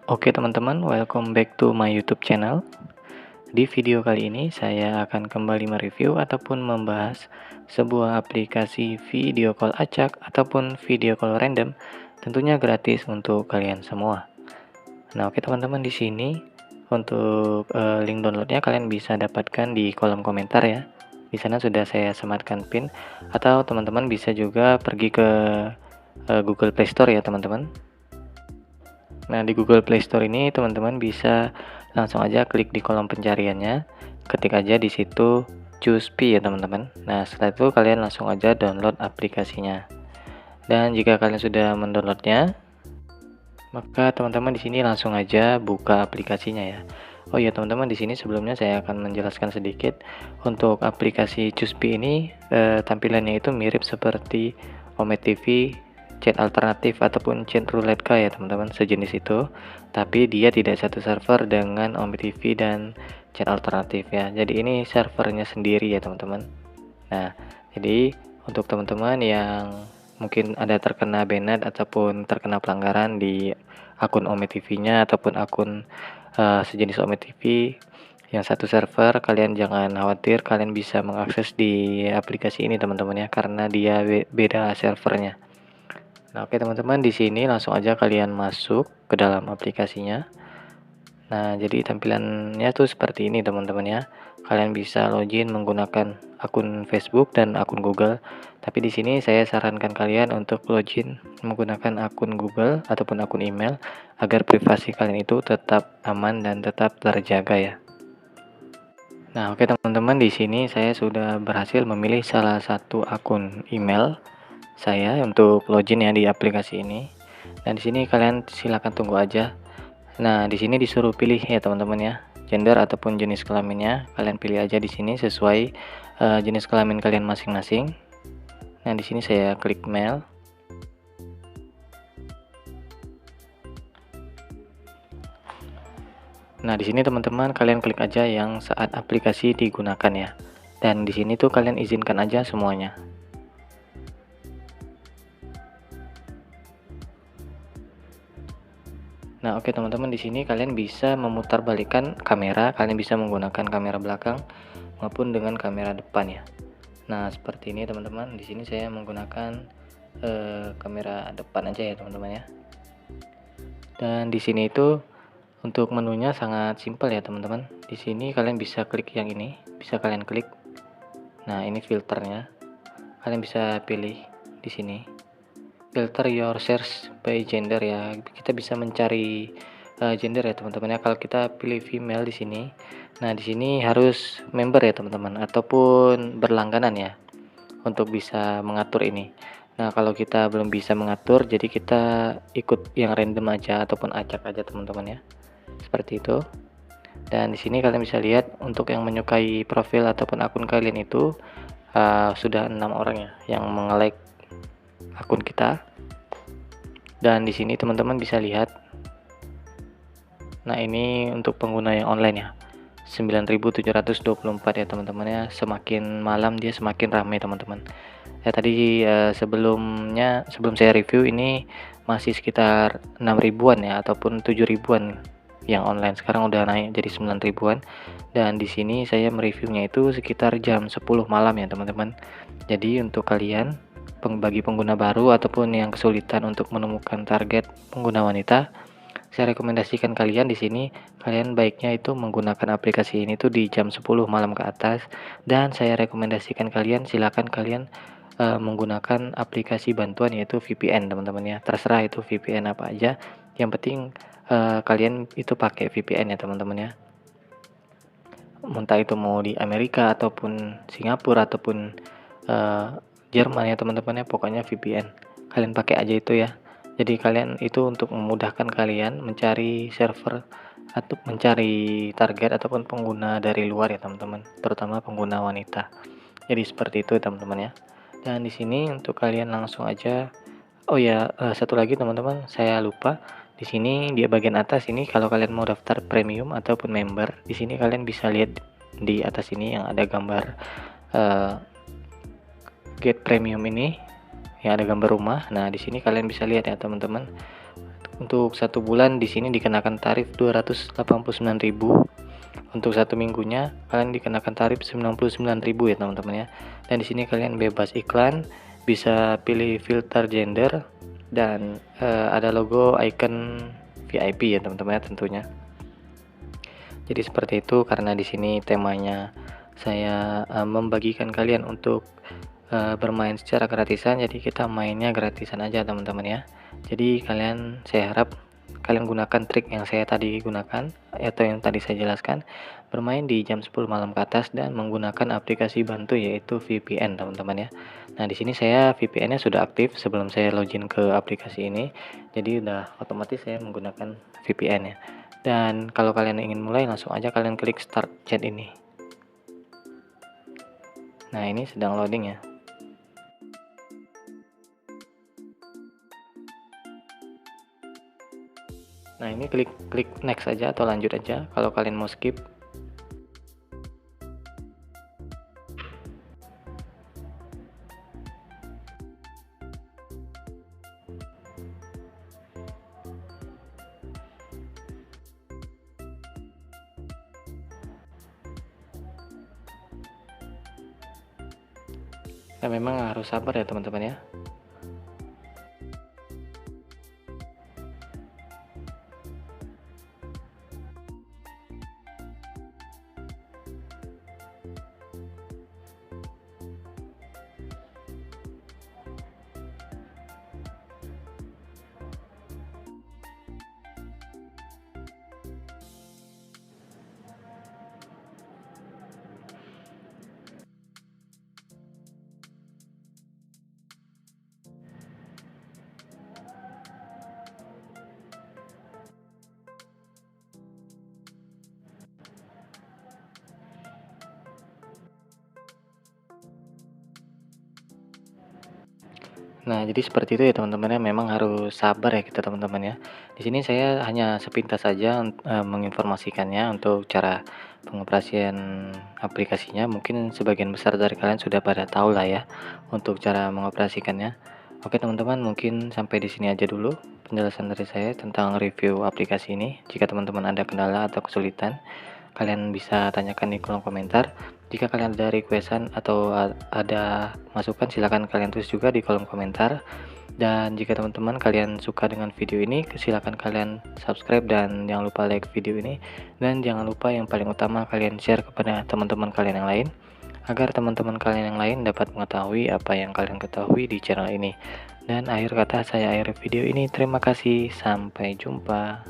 Oke teman-teman, welcome back to my YouTube channel. Di video kali ini saya akan kembali mereview ataupun membahas sebuah aplikasi video call acak ataupun video call random, tentunya gratis untuk kalian semua. Nah, oke teman-teman, di sini untuk link downloadnya kalian bisa dapatkan di kolom komentar ya. Di sana sudah saya sematkan pin, atau teman-teman bisa juga pergi ke Google Play Store ya teman-teman. Nah, di Google Play Store ini teman-teman bisa langsung aja klik di kolom pencariannya, ketik aja di situ Chuspi ya teman-teman. Nah, setelah itu kalian langsung aja download aplikasinya. Dan jika kalian sudah mendownloadnya, maka teman-teman di sini langsung aja buka aplikasinya ya. Oh ya teman-teman, di sini sebelumnya saya akan menjelaskan sedikit untuk aplikasi Chuspi ini. Tampilannya itu mirip seperti Omet TV, chat alternatif ataupun chat roulette ya teman-teman, sejenis itu, tapi dia tidak satu server dengan Omet TV dan chat alternatif ya. Jadi ini servernya sendiri ya teman-teman. Nah, jadi untuk teman-teman yang mungkin ada terkena banned ataupun terkena pelanggaran di akun Omet TV-nya ataupun akun sejenis Omet TV yang satu server, kalian jangan khawatir, kalian bisa mengakses di aplikasi ini teman-teman ya, karena dia beda servernya. Nah, oke teman-teman, di sini langsung aja kalian masuk ke dalam aplikasinya. Nah, jadi tampilannya tuh seperti ini teman-teman ya. Kalian bisa login menggunakan akun Facebook dan akun Google. Tapi di sini saya sarankan kalian untuk login menggunakan akun Google ataupun akun email agar privasi kalian itu tetap aman dan tetap terjaga ya. Nah, oke teman-teman, di sini saya sudah berhasil memilih salah satu akun email saya untuk login ya di aplikasi ini. Dan di sini kalian silakan tunggu aja. Nah, di sini disuruh pilih ya teman-teman ya, gender ataupun jenis kelaminnya. Kalian pilih aja di sini sesuai jenis kelamin kalian masing-masing. Nah, di sini saya klik mail. Nah, di sini teman-teman kalian klik aja yang saat aplikasi digunakan ya. Dan di sini tuh kalian izinkan aja semuanya. Nah, oke teman-teman, di sini kalian bisa memutarbalikkan kamera, kalian bisa menggunakan kamera belakang maupun dengan kamera depan ya. Nah, seperti ini teman-teman. Di sini saya menggunakan kamera depan aja ya teman-teman ya. Dan di sini itu untuk menunya sangat simpel ya teman-teman. Di sini kalian bisa klik yang ini, bisa kalian klik. Nah, ini filternya. Kalian bisa pilih di sini. Filter your search by gender ya. Kita bisa mencari gender ya teman-teman ya. Kalau kita pilih female di sini, nah di sini harus member ya teman-teman ataupun berlangganan ya untuk bisa mengatur ini. Nah, kalau kita belum bisa mengatur, jadi kita ikut yang random aja ataupun acak aja teman-teman ya. Seperti itu. Dan di sini kalian bisa lihat untuk yang menyukai profil ataupun akun kalian itu sudah 6 orang ya yang menge-like akun kita. Dan di sini teman-teman bisa lihat, nah ini untuk pengguna yang online ya, 9.724 ya teman-teman ya. Semakin malam dia semakin ramai teman-teman ya. Tadi sebelum saya review ini masih sekitar 6 ribuan ya ataupun 7 ribuan yang online, sekarang udah naik jadi 9 ribuan. Dan di sini saya mereviewnya itu sekitar jam 10 malam ya teman-teman. Jadi untuk kalian bagi pengguna baru ataupun yang kesulitan untuk menemukan target pengguna wanita, saya rekomendasikan kalian di sini, kalian baiknya itu menggunakan aplikasi ini tuh di jam 10 malam ke atas. Dan saya rekomendasikan kalian, silakan kalian menggunakan aplikasi bantuan yaitu VPN teman-teman ya. Terserah itu VPN apa aja, yang penting kalian itu pakai VPN ya teman-teman ya. Entah itu mau di Amerika ataupun Singapura ataupun Jerman ya teman-teman ya, pokoknya VPN kalian pakai aja itu ya. Jadi kalian itu untuk memudahkan kalian mencari server atau mencari target ataupun pengguna dari luar ya teman-teman, terutama pengguna wanita. Jadi seperti itu teman-teman ya. Dan di sini untuk kalian langsung aja, oh ya satu lagi teman-teman, saya lupa. Di sini di bagian atas ini kalau kalian mau daftar premium ataupun member, di sini kalian bisa lihat di atas ini yang ada gambar get premium ini yang ada gambar rumah. Nah, di sini kalian bisa lihat ya teman-teman. Untuk 1 bulan di sini dikenakan tarif 289.000. Untuk 1 minggunya kalian dikenakan tarif 99.000 ya teman-teman ya. Dan di sini kalian bebas iklan, bisa pilih filter gender, dan ada logo icon VIP ya teman-teman ya tentunya. Jadi seperti itu, karena di sini temanya saya membagikan kalian untuk bermain secara gratisan, jadi kita mainnya gratisan aja teman-teman ya. Jadi saya harap kalian gunakan trik yang saya tadi gunakan atau yang tadi saya jelaskan, bermain di jam 10 malam ke atas dan menggunakan aplikasi bantu yaitu VPN teman-teman ya. Nah di sini saya VPN-nya sudah aktif sebelum saya login ke aplikasi ini, jadi udah otomatis saya menggunakan VPN ya. Dan kalau kalian ingin mulai, langsung aja kalian klik start chat ini. Nah ini sedang loading ya. Nah ini klik next aja atau lanjut aja kalau kalian mau skip. Nah memang harus sabar ya teman-teman ya. Nah, jadi seperti itu ya teman-teman ya, memang harus sabar ya kita teman-teman ya. Di sini saya hanya sepintas saja menginformasikannya untuk cara pengoperasian aplikasinya. Mungkin sebagian besar dari kalian sudah pada tahu lah ya untuk cara mengoperasikannya. Oke teman-teman, mungkin sampai di sini aja dulu penjelasan dari saya tentang review aplikasi ini. Jika teman-teman ada kendala atau kesulitan, kalian bisa tanyakan di kolom komentar. Jika kalian ada requestan atau ada masukan, silahkan kalian tulis juga di kolom komentar. Dan jika teman-teman kalian suka dengan video ini, silahkan kalian subscribe dan jangan lupa like video ini. Dan jangan lupa yang paling utama, kalian share kepada teman-teman kalian yang lain, agar teman-teman kalian yang lain dapat mengetahui apa yang kalian ketahui di channel ini. Dan akhir kata saya akhiri video ini. Terima kasih, sampai jumpa.